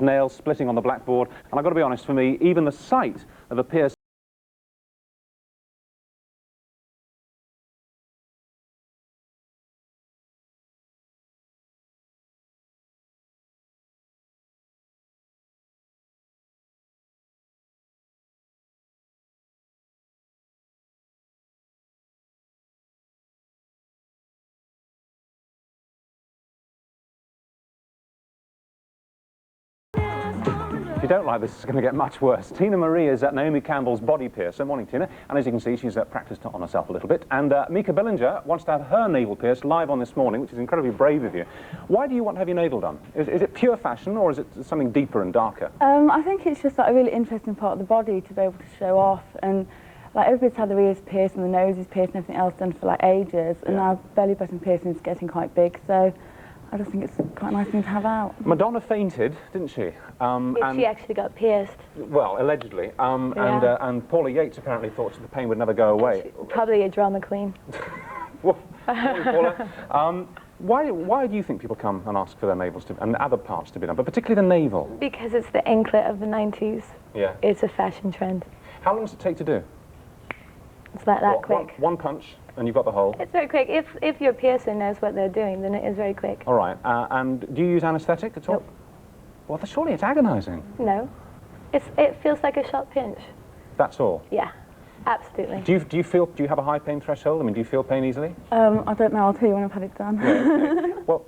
nails splitting on the blackboard, and I've got to be honest, for me, even the sight of a piercing If you don't like this, it's going to get much worse. Tina Marie is at Naomi Campbell's body piercer. Morning, Tina. And as you can see, she's practiced on herself a little bit. And Mika Billinger wants to have her navel pierced live on this morning, which is incredibly brave of you. Why do you want to have your navel done? Is it pure fashion, or is it something deeper and darker? I think it's just like a really interesting part of the body to be able to show off. And like everybody's had their ears pierced and the nose is pierced and everything else done for like ages. And now belly button piercing is getting quite big. So I just think it's quite a nice thing to have out. Madonna fainted, didn't she? And she actually got pierced. Well, allegedly. And Paula Yates apparently thought the pain would never go away. Probably a drama queen. Well, Paula, why do you think people come and ask for their navels and other parts to be done, but particularly the navel? Because it's the anklet of the 90s. Yeah. It's a fashion trend. How long does it take to do? It's like that quick. One punch and you've got the hole? It's very quick. If your piercer knows what they're doing, then it is very quick. All right. And do you use anaesthetic at all? Nope. Well, surely it's agonising. No. It feels like a sharp pinch. That's all? Yeah, absolutely. Do you have a high pain threshold? I mean, do you feel pain easily? I don't know. I'll tell you when I've had it done. Yeah, okay. Well,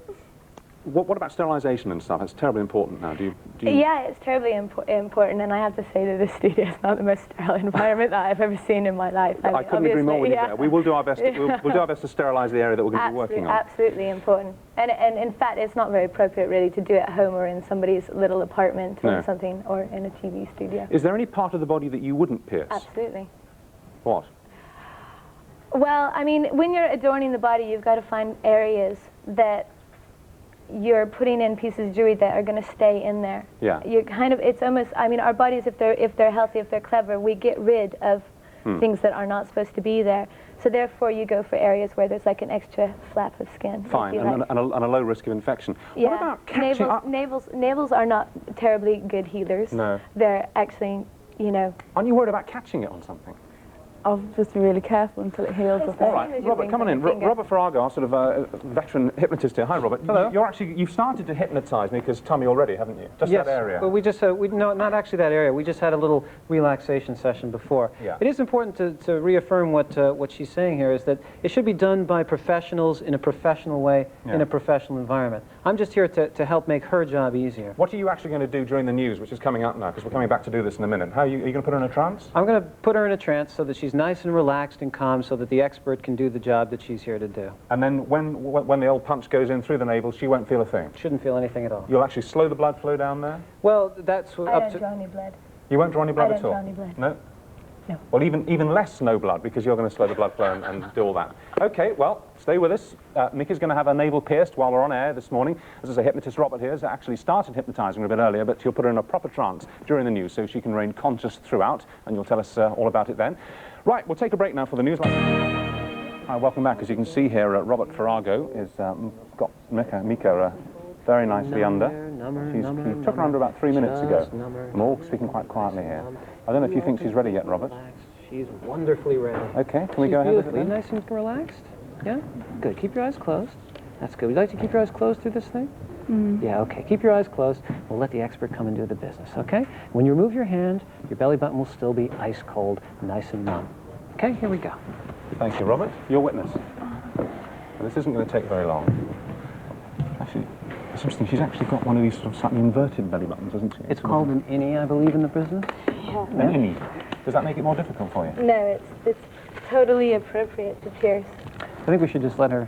what about sterilisation and stuff? It's terribly important now. Do you... Yeah, it's terribly important, and I have to say that the studio is not the most sterile environment that I've ever seen in my life. I couldn't agree more with you there. We will do our best. We'll do our best to sterilise the area that we're going to be working on. Absolutely important, and in fact, it's not very appropriate really to do it at home or in somebody's little apartment or something, or in a TV studio. Is there any part of the body that you wouldn't pierce? Absolutely. What? Well, I mean, when you're adorning the body, you've got to find areas that you're putting in pieces of jewelry that are going to stay in there. Yeah. You're kind of, it's almost, I mean, our bodies, if they're healthy, if they're clever, we get rid of things that are not supposed to be there. So therefore, you go for areas where there's like an extra flap of skin. Fine, and a low risk of infection. Yeah. What about catching navels are not terribly good healers. No. They're actually, you know. Aren't you worried about catching it on something? I'll just be really careful until it heals. All right, Robert, come on in. Robert Farrago, our sort of veteran hypnotist here. Hi, Robert. Hello. You've started to hypnotise Mika's tummy already, haven't you? Just that area. Well, we just no, not actually that area. We just had a little relaxation session before. Yeah. It is important to reaffirm what she's saying here is that it should be done by professionals in a professional way, in a professional environment. I'm just here to help make her job easier. What are you actually going to do during the news, which is coming up now? Because we're coming back to do this in a minute. Are you going to put her in a trance? I'm going to put her in a trance so that she's nice and relaxed and calm, so that the expert can do the job that she's here to do. And then when the old punch goes in through the navel, she won't feel a thing? Shouldn't feel anything at all. You'll actually slow the blood flow down there? Well, that's up to... I don't draw any blood. You won't draw any blood at all? I don't draw any blood. No? No. Well, even less no blood, because you're going to slow the blood flow and do all that. Okay, well, stay with us. Mika's going to have her navel pierced while we're on air this morning. As I say, hypnotist Robert here has actually started hypnotising her a bit earlier, but you'll put her in a proper trance during the news so she can remain conscious throughout, and you'll tell us all about it then. Right, we'll take a break now for the news. Hi, welcome back. As you can see here, Robert Farrago has got Mika very nicely under. He took her under about 3 minutes ago. I'm all speaking quite quietly here. I don't know if you think she's ready yet, Robert. She's wonderfully ready. Okay, can we go ahead with it then? Nice and relaxed? Yeah? Good. Keep your eyes closed. That's good. Would you like to keep your eyes closed through this thing? Yeah, okay. Keep your eyes closed. We'll let the expert come and do the business, okay? When you remove your hand, your belly button will still be ice cold, nice and numb. Okay, here we go. Thank you, Robert. Your witness. This isn't going to take very long. Actually, it's interesting. She's actually got one of these sort of slightly inverted belly buttons, hasn't she? It's called an innie, I believe, in the business. Yeah. An innie. Does that make it more difficult for you? No, it's totally appropriate to pierce. I think we should just let her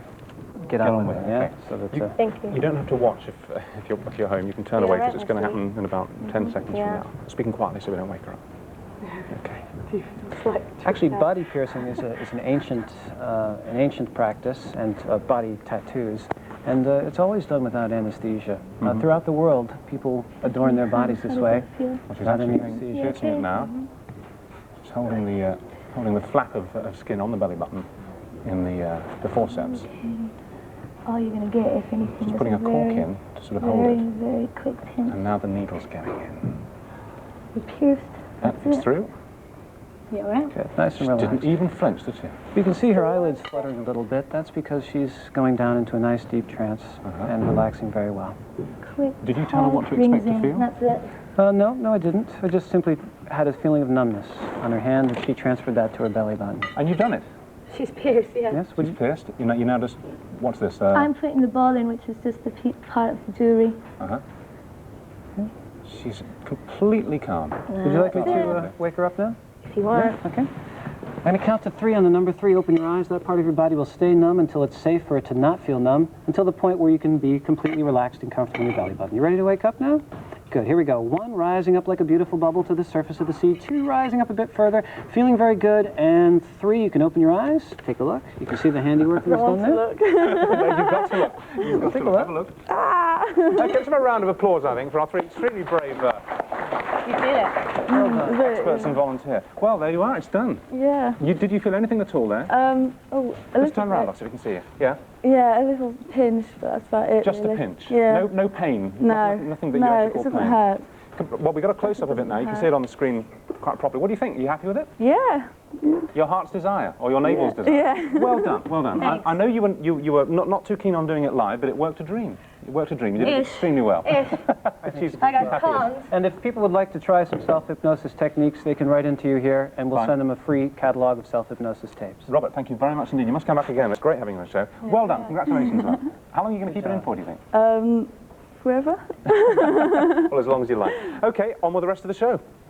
get on with it, yeah? Okay. So that, Thank you. You don't have to watch if you're home. You can turn away because it's going to happen in about 10 seconds from now. Speaking quietly so we don't wake her up. Okay. Actually, body piercing is an ancient practice, and body tattoos, and it's always done without anesthesia. Throughout the world, people adorn their bodies this way without anesthesia. Shooting it now. She's holding the flap of skin on the belly button in the forceps. All you're going to get, if anything, She's putting a cork in to sort of hold Very, it. very quick pinch. And now the needle's going in. We pierced. That's It's it. through. Yeah, right? Good, nice She and didn't relaxed. even flinch, did she? You can see her eyelids fluttering a little bit. That's because she's going down into a nice deep trance and relaxing very well. Quick. Did you tell her what to rings expect to in. feel? That's it. No, I didn't. I just simply had a feeling of numbness on her hand, and she transferred that to her belly button. And you've done it. She's pierced, yeah. Yes, She's pierced. You now just, what's this? I'm putting the ball in, which is just the part of the jewelry. She's completely calm. Would you like me to wake her up now? If you want. Okay. I'm going to count to 3. On the number 3, open your eyes. That part of your body will stay numb until it's safe for it to not feel numb, until the point where you can be completely relaxed and comfortable in your belly button. You ready to wake up now? Good, here we go. 1, rising up like a beautiful bubble to the surface of the sea. 2, rising up a bit further, feeling very good. And 3, you can open your eyes. Take a look. You can see the handiwork that was done there. You've got to look. You've got Take to a look. Have a look. That gives them a round of applause, I think, for our 3 extremely brave You did it. experts and volunteer. Well, there you are. It's done. Yeah. Did you feel anything at all there? Oh, a Just little turn around, bit. so we can see you. Yeah? Yeah, a little pinch, but that's about it. Just really. a pinch? Yeah. No pain? No. Nothing that you No, actually it call doesn't pain? hurt. Well, we've got a close-up of it now. You can see it on the screen quite properly. What do you think? Are you happy with it? Yeah. Your heart's desire, or your navel's desire? Yeah. Well done, well done. I know you were not too keen on doing it live, but it worked a dream. It worked a dream. You did it Ish. extremely well. She's I got happy. cons. And if people would like to try some self-hypnosis techniques, they can write into you here, and we'll Fine. send them a free catalog of self-hypnosis tapes. Robert, thank you very much indeed. You must come back again. It's great having you on the show. Well done. Congratulations. Robert. How long are you going to keep it in for, do you think? Forever. Well, as long as you like. Okay, on with the rest of the show.